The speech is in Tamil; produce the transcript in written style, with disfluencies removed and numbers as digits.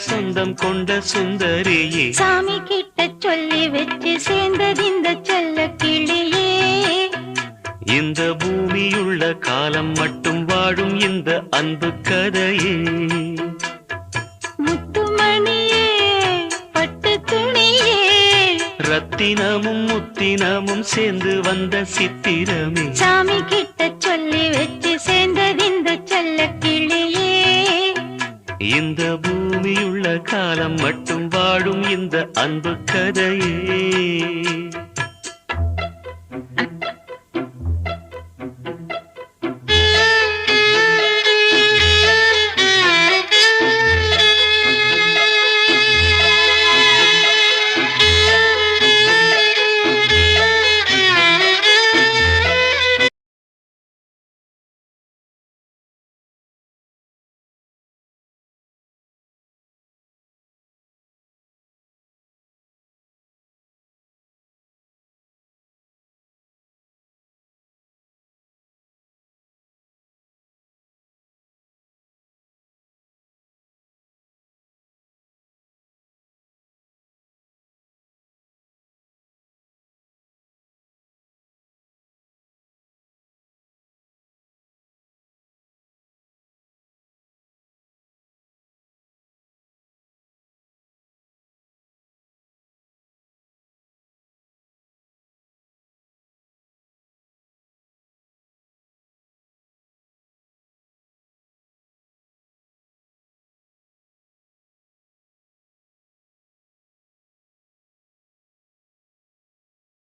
சொந்தம் கொண்ட சுந்தரியே, சாமி கிட்ட சொல்லி வச்சு சேர்ந்ததிந்த செல்ல கிளியே. இந்த பூமியுள்ள காலம் மட்டும் வாழும் இந்த அன்பு கதையே. முத்துமணியே பட்டு துணியே, ரத்தினமும் முத்தினமும் சேர்ந்து வந்த சித்திரமே, சாமி கிட்ட சொல்லி வச்சு சேர்ந்ததிந்த செல்ல கிளியே. இந்த பூமியுள்ள காலம் மட்டும் வாழும் இந்த அன்பு கதையே.